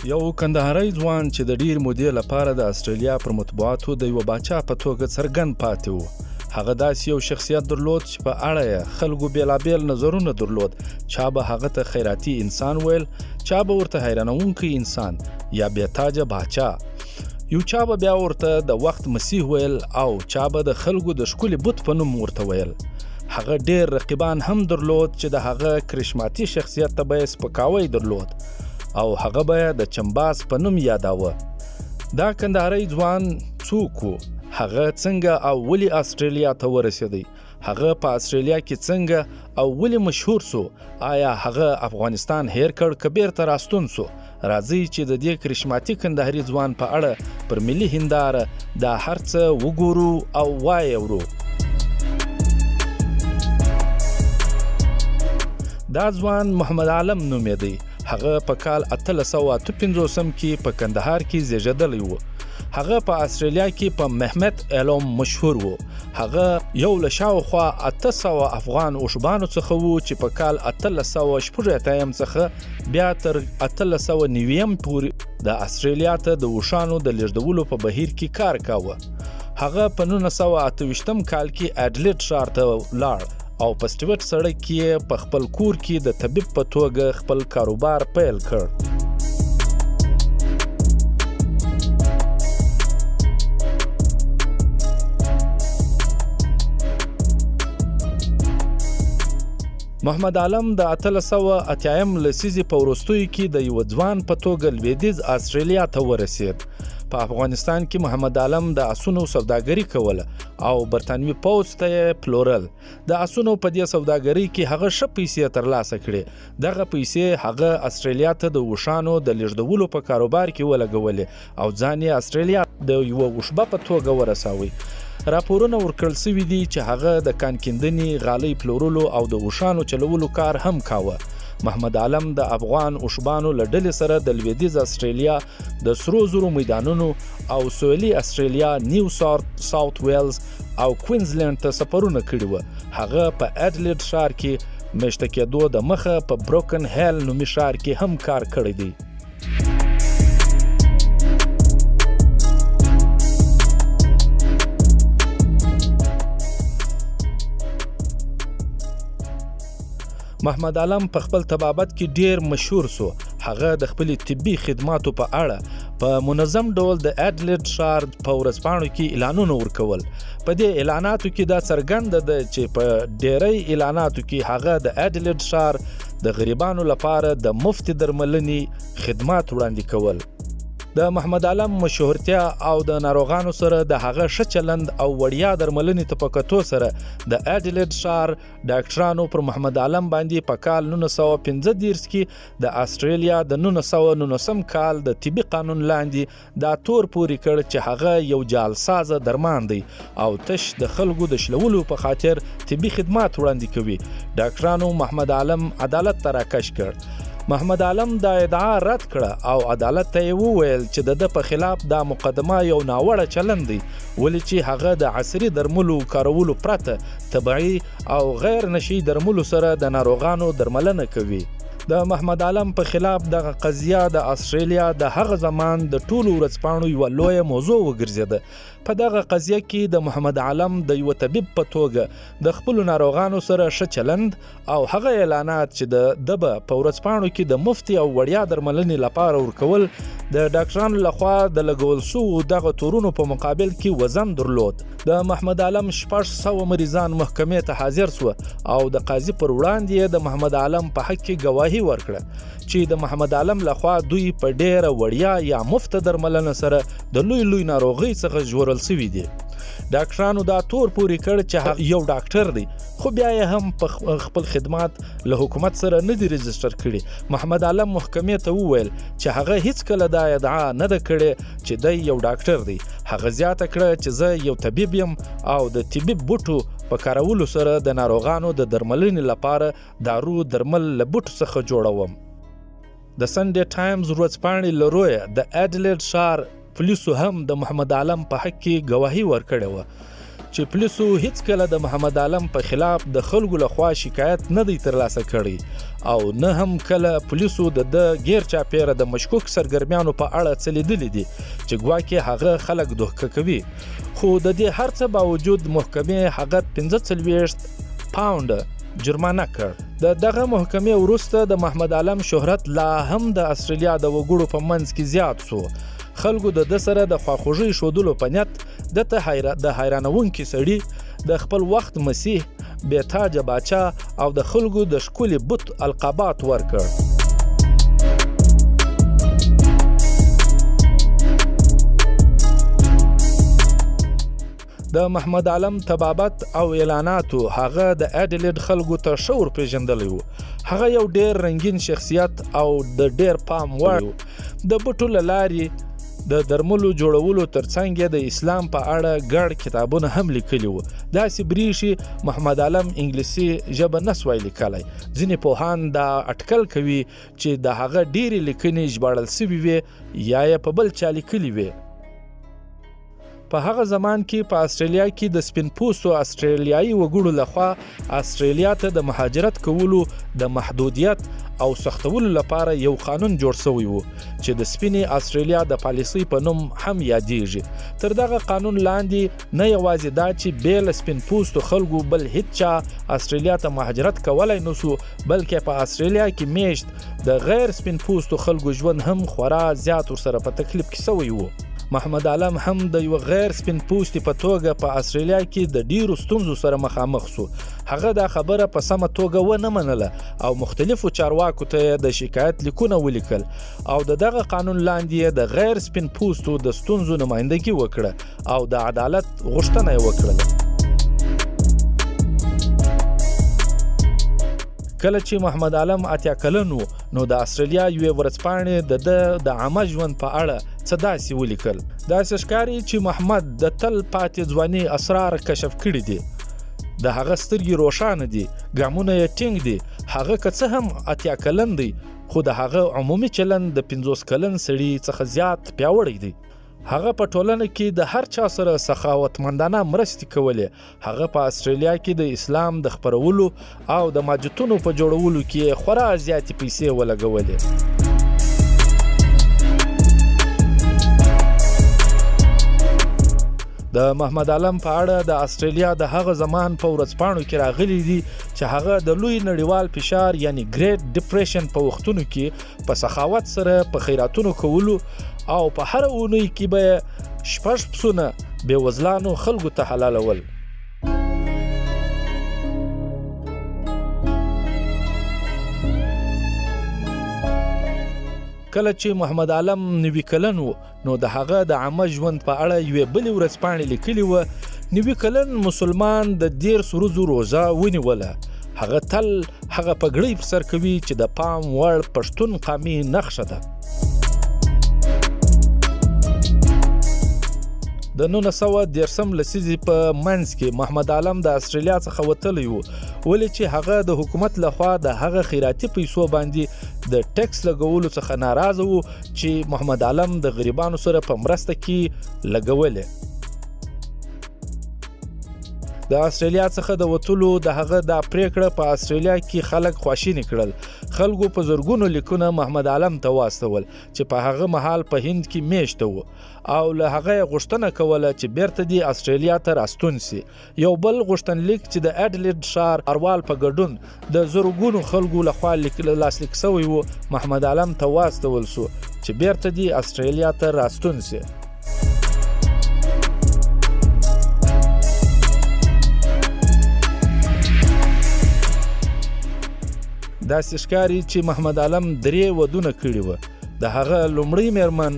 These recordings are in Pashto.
یو کندهاري ځوان چې د ډیر مودې لپاره د استرالیا پر مطبوعاتو د یو باچا په توګه څرګند پاتې و. هغه داسې یو شخصیت درلود چې په اړه یې خلکو بیلابیل نظرونه درلود. چا به هغه ته خیراتي انسان ویل، چا به ورته حیرانونکی انسان یا بېتاجه باچا، یو چا به بیا ورته د وخت مسیح ویل او چا به د خلکو د ښکلي بت په نوم ورته ویل. هغه ډیر رقیبان هم درلود چې د هغه کرشماتي شخصیت ته به یې سپکاوی درلود او هغه به د چمباز په نوم یاداوه. دا کندهاري ځوان څوک و؟ هغه څنګه او ولې استرالیا ته ورسېدی؟ هغه په استرالیا کې څنګه او ولې مشهور سو؟ آیا هغه افغانستان هیر کړ که بیرته راستون سو؟ راځئ چې د دې کرشماتي کندهاري ځوان په اړه پر ملي هنداره دا هر څه وګورو او وایورو. دا ځوان محمد عالم نومېدی. هغه په کال 1858 کې په کندهار کې زیږېدلی و. هغه په استرالیا کې په محمد علوم مشهور و. هغه یو له شاوخوا 800 افغان اوشبانو څخه و چې په کال 1886 څخه بیا تر 1890 پورې د استرالیا ته د اوښانو د لیږدولو په بهیر کې کار کاوه. هغه په 1928 کال کې اډلیډ ښار ته لاړ او په سټیوارټ سړک کې په خپل کور کې د طبيب په توګه خپل کاروبار پیل کړ. محمد عالم د 1880 لسیزې په وروستیو کې د یو ځوان په توګه لویدیځ استرالیا ته ورسېد. په افغانستان کې محمد عالم د اسونو سوداګري کوله او برتانوي پوځ ته یې پلورل. د اسونو په دې سوداګري کې هغه ښه پیسې ترلاسه کړې. دغه پیسې هغه استرالیا ته د اوښانو د لیږدولو په کاروبار کې ولګولې او ځان یې استرالیا د یوه اوښبه په توګه ورساوی. راپورونه ورکړل سوي دي چې هغه د کان کیندنې، غالۍ پلورلو او د اوښانو چلولو کار هم کاوه. محمد عالم د افغان اوښبانو له ډلې سره د لویدیځ استرالیا د سرو زرو میدانونو او سویلي استرالیا، نیو ساوث ویلز او کوینزلینډ ته سفرونه کړي وو. هغه په اډلیډ ښار کې میشته کېدو د مخه په بروکن هیل نومي ښار کې هم کار کړی دی. محمد عالم په خپل طبابت کې ډیر مشهور سو. هغه د خپل طبي خدماتو په اړه په منظم ډول د اډلیډ ښار په ورځپاڼو کې اعلانونه ورکول. په دې اعلاناتو کې دا څرګنده ده چې په ډیری اعلاناتو کې هغه د اډلیډ ښار د غریبانو لپاره د مفت درملنې خدمات وړاندې کول. د محمد عالم مشهورتیا او د ناروغانو سره د هغه ښه چلند او وړیا درملنې ته په کتو سره د اډلیډ ښار ډاکټرانو پر محمد عالم باندې په کال 1935 کې د استرالیا د 1919 کال د طبي قانون لاندې دا تور پورې کړ چې هغه یو جعلسازه درمان دی او تش د خلکو د شلولو په خاطر طبي خدمات وړاندې کوي. ډاکټرانو محمد عالم عدالت ته راکش کړ. محمد عالم دا ادعا رد کړه او عدالت ته یې وویل چې د په خلاف دا مقدمه یو ناوړه چلند دی، ولې چې هغه د عصري درملو کارولو پرته طبیعي او غیر نشي درملو سره د ناروغانو درملنه کوي. د محمد عالم په خلاف دغه قضیه د استرالیا د هغه زمان د ټولو ورځپاڼو یوه لویه موضوع وګرځېده. په دغه قضیه کې د محمد عالم د یو طبيب په توګه د خپلو ناروغانو سره ښه چلند او هغه اعلانات چې د به په ورځپاڼو کې د مفتي او وړیا درملنې لپاره ورکول د ډاکټرانو لخوا د لګول سوو دغه تورونو په مقابل کې وزن درلود. د محمد عالم 600 مریضان محکمې ته حاضر سو او د قاضي پر وړاندې د محمد عالم په حق کې ګواهي ورکړه چې د محمد عالم لخوا دوی په ډیره وړیا یا مفت درملنه سره د لوی ناروغۍ څخه ژغورل سوي دي. ډاکټرانو دا تور پورې کړ چې یو ډاکټر دی خو بیا یې هم په خپل خدمات له حکومت سره نه دي رجسټر کړي. محمد عالم محکمې ته وویل چې هغه هیڅ کله دا ادعا نه ده کړې چې دی یو ډاکټر دی. هغه زیاته کړه چې زه یو طبيب یم او د طبي بوټو په کارولو سره د ناروغانو د درملنې لپاره دارو درمل له بوټو څخه جوړوم. د سنډے ټایمز ورځپاڼې له رویه د اډلیډ ښار پولیسو هم د محمد عالم په حق کې ګواهي ورکړې وه چې پولیسو هیڅکله د محمد عالم په خلاف د خلکو لخوا شکایت نه دی ترلاسه کړی او نه هم کله پولیسو د غیر چاپیره د مشکوک سرګرمیانو په اړه څه لیدلي دي چې ګواکې هغه خلک دوښکه کوي. خو د دې هر څه باوجود محکمې هغه 45 پاونډ جرمانه کړ. دغه محکمې وروسته د محمد عالم شهرت لا هم د استرالیا د وګړو په منځ کې زیات سو. خلکو د سره د خواخوږۍ ښودلو په نیت د حیرانونکي سړي د خپل وخت مسیح بې تاجه باچا او د خلکو د ښکلي بت القابات ورکړ. د محمد عالم طبابت او اعلاناتو هغه د اډلېډ خلکو ته شور پیژندلی و. هغه یو ډیر رنگین شخصیت او د ډیر پام وړ د بټو له لارې د درملو جوړولو ترڅنګ د اسلام په اړه ګڼ کتابونه هم لیکلي وو. داسې بریښي محمد عالم انګلیسي ژبه نسوای لیکلی. ځینې پوهان دا اټکل کوي چې د هغه ډیرې لیکنې ژباړل سوي وي یا یې په بل چا لیکلي وي. په هغه زمان کې په استرالیا کې د سپین پوستو استرالیایي وګړو لخوا استرالیا ته د مهاجرت کولو د محدودیت او سختولو لپاره یو قانون جوړ شوی وو چې د سپینې استرالیا د پالیسۍ په نوم هم یادېږي. تر دغه قانون لاندې نه یوازې دا چې بې له سپین پوستو خلکو بل هیڅ چا استرالیا ته مهاجرت کولی نسو، بلکې په استرالیا کې میشت د غیر سپین پوستو خلکو ژوند هم خورا زیات ورسره په تکلیف کې شوی وو. محمد عالم هم د یو غیر سپین پوستی په توګه په استرالیا کې د ډیرو ستونزو سره مخامخ شو. هغه دا خبره په سمه توګه ونه منله او مختلفو چارواکو ته د شکایت لیکونه ولیکل او دغه قانون لاندې د غیر سپین پوستو د ستونزو نمایندګي وکړه او د عدالت غوښتنه یې وکړه. کله چې محمد عالم 80 کلن و نو د استرالیا یوې ورځپاڼې د عامه ژوند په اړه څه داسې ولیکل. داسې ښکاري چې محمد د تل پاتې ځواني اسرار کشف کړي دي. د هغه سترګې روښانه دي، ګامونه یې ټینګ دي. هغه که څه هم 80 کلن دی خو د هغه عمومي چلند د 50 کلن سړي څخه زیات پیاوړی دی. هغه په ټولنه کې د هر چا سره سخاوتمندانه مرستې کولې. هغه په استرالیا کې د اسلام د خپرولو او د مسجدونو په جوړولو کې خورا زیاتې پیسې ولګولې. د محمد عالم په اړه د استرالیا د هغه زمان په ورځپاڼو کې راغلي دي چې هغه د لوی نړیوال فشار یعنی ګریټ ډیپریشن په وختونو کې په سخاوت سره په خیراتونو کولو او په هر اونۍ کې به 6 پسونه بېوزلانو خلکو ته حلالول. کله چې محمد عالم 90 کلن و نو د هغه د عامه ژوند په اړه یوې بلې ورځپاڼې لیکلي وه. 90 کلن مسلمان د 10 ورځو روژه ونیوله. هغه تل هغه پګړۍ پر سر کوي چې د پام وړ پښتون قامي نښه ده. د 1913 لسیزې په منځ کې محمد عالم د استرالیا څخه وتلی و، ولې چې هغه د حکومت لخوا د هغه خیراتي پیسو باندې د ټیکس لګولو څخه ناراضه و چې محمد عالم د غریبانو سره په مرسته کې لګولې. د استرالیا څخه د وتلو د هغه د پریکړه په استرالیا کې خلک خواشینی کړل. خلکو په زرګونو لیکونه محمد عالم ته واستول چې په هغه مهال په هند کې میشته و او له هغه غوښتنه کوله چې بیرته دی استرالیا ته راستون سي. یو بل غوښتنلیک چې د اډلېډ ښار اروال په ګډون د زرګونو خلکو لخوا لاسلیک شوی و محمد عالم ته واستول سو چې بیرته دی استرالیا ته راستون سي. داسې ښکاري چې محمد عالم 3 ودونه کړي وه. د هغه لومړۍ میرمن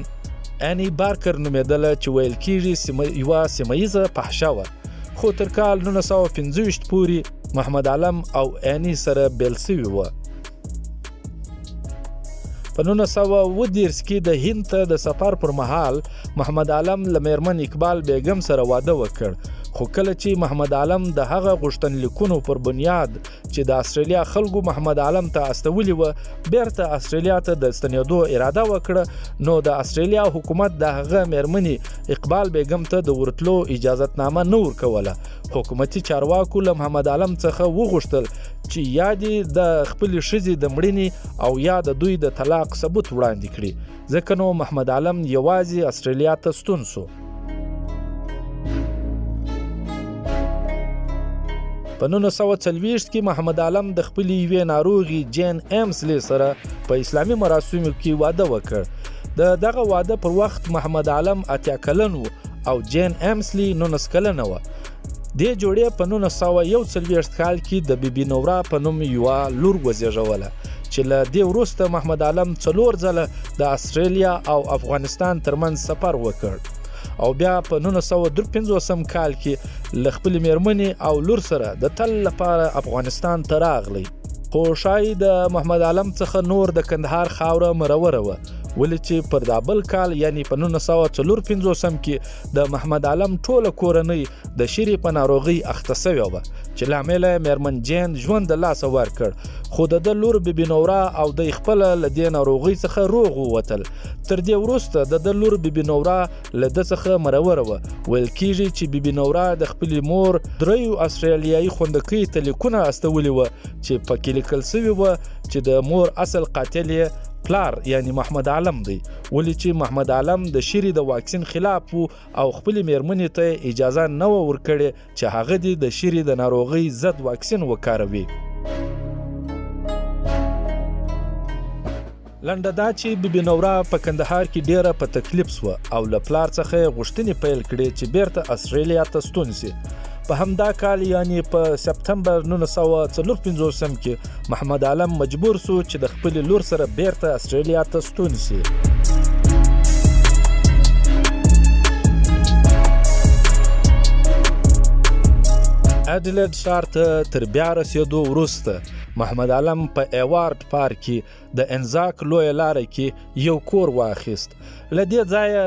اني بارکر نومېدله چې ویل کېږي یوه سیمه ییزه فحشه وه، خو تر کال 1965 پورې محمد عالم او اني سره بیل سوي وه. په 1930 کې د هند ته د سفر پر مهال محمد عالم له میرمن اقبال بیګم سره واده وکړ، خو کله چې محمد عالم د هغه غوښتنلیکونو پر بنیاد چې د استرالیا خلکو محمد عالم ته استولي و بیرته استرالیا ته د ستنېدو اراده وکړه نو د استرالیا حکومت د هغه میرمنې اقبال بیګم ته د ورتلو اجازتنامه نه ورکوله. حکومتي چارواکو له محمد عالم څخه وغوښتل چې یا دې د خپلې ښځې د مړینې او یا د دوی د طلاق ثبوت وړاندې کړي، ځکه نو محمد عالم یوازې استرالیا ته ستون سو. په 1940 کې محمد عالم د خپلې یوې ناروغي جین ایمسلی سره په اسلامي مراسمو کې واده وکړ. د دغه واده پر وخت محمد عالم 80 کلن و او جین ایمسلی 19 کلنه وه. دې جوړې په 1941 کال کې د بیبي نورا په نوم یوه لور وزېږوله چې له دې وروسته محمد عالم 4 ځله د استرالیا او افغانستان ترمنځ سفر وکړ او بیا په 1953 کال کې له خپلې میرمنې او لور سره د تل لپاره افغانستان ته راغلی. خو ښایي د محمد عالم څخه نور د کندهار خاوره مروره وه، ولې چې پر دا بل کال یعنی په 1954 کې د محمد عالم ټوله کورنۍ د شیرې په ناروغۍ اخته سوې وه چې له امله میرمن جین ژوند د لاسه ورکړ، خو د ده لور بیبي نورا او د خپله له دې ناروغۍ څخه روغ ووتل. تر دې وروسته د ده لور بیبي نورا له ده څخه مروره وه. ویل کېږي چې بیبي نورا د خپلې مور 3 استرالیایي خوندکۍ ته لیکونه استولي وه چې پکې لیکل سوي وه چې د مور اصل قاتل یې پلار یعنی محمد عالم دی، ولې چې محمد عالم د شیرې د واکسین خلاف و او خپلې میرمنې ته اجازه نه وه ورکړې چې هغه دې د شیرې د ناروغۍ ضد واکسین وکاروي. لنډه دا چې بیبي نورا په کندهار کې ډیره په تکلیف سوه او له پلار څخه یې غوښتنې پیل کړې چې بیرته استرالیا ته ستون سي. په همدا کال یعنی په سپتمبر 1954 کې محمد عالم مجبور سو چې د خپلې لور سره بیرته استرالیا ته ستون سي. اډلېډ ښار ته تر بیا رسېدو وروسته محمد عالم په ایوارډ پارک کې د انزاک لویه لاره کې یو کور واخیست. له دې ځایه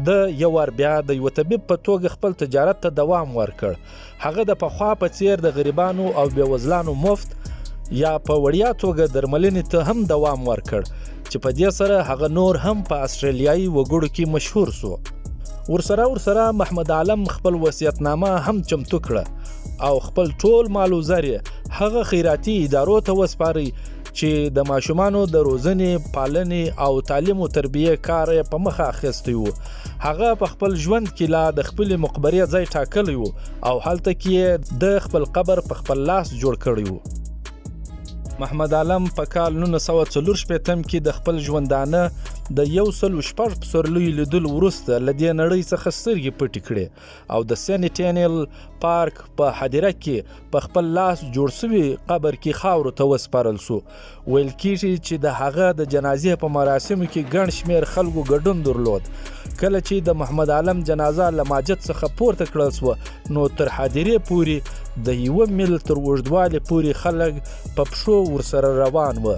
د یو وار بیا د یوه طبیب په توګه خپل تجارت ته دوام ورکړ. هغه د پخوا په څیر د غریبانو او بېوزلانو مفت یا په وړیا توګه درملنې ته هم دوام ورکړ چې په دې سره هغه نور هم په استرالیایي وګړو کې مشهور سو. ورسره محمد عالم خپل وصیتنامه هم چمتو کړه او خپل ټول مال و زر هغه خیراتي ادارو ته وسپاري چې د ماشومانو د روزنې، پالنې او تعلیم او تربیه کار یې په مخه اخیستی و. هغه په خپل ژوند کې لا د خپلې مقبرې ځای ټاکلی و او هلته کې د خپل قبر په خپل لاس جوړ کړی و. محمد عالم په کال 1944 کې د خپل ژوندانه د 106 پسرلیو لیدلو وروسته له دې نړۍ څخه سترګې پټې کړې او د سینټینیل پارک په هدیره کې په خپل لاس جوړ سوي قبر کې خاورو ته وسپارل سو. ویل کېږي چې د هغه د جنازې په مراسمو کې ګڼ شمېر خلکو ګډون درلود. کله چې د محمد عالم جنازه له ماجد څخه پورته کړل سوه نو تر هدیرې پورې د 1 میل تر اوږدوالي پورې خلک په پښو ورسره روان وه.